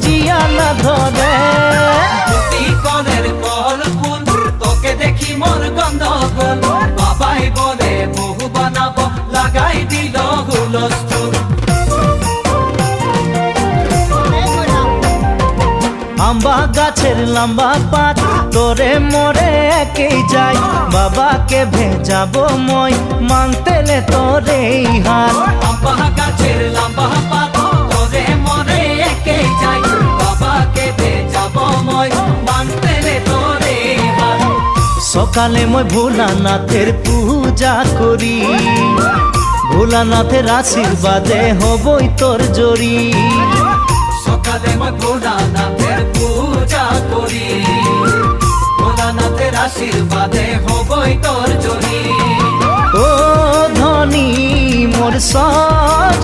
জিয়া না ধরে। কনের কল ফুল তোকে দেখি মোর গন্ধগোল, বাবাই বলে বহু বানাবো লাগাই দিল হুলস্থুল। আম্বা গাছের লম্বা পাত তোরে মোরে একেই যাই, বাবাকে ভেজাবো মই মাংতেলে তোরে হাত। আম্বা গাছের লম্বা পাত তোরে মোরে একেই যাই, বাবাকে ভেজাবো মই মাংতেলে তোরে হাত। সকালে মই ভোলানাথের পূজা করি, ভোলানাথের আশীর্বাদে হবই তোর জড়ি। সকালে মই ভোলানাথের পূজা করি, ভোলানাথের আশীর্বাদে হবই তোর জড়ি। ও ধনী মোর সব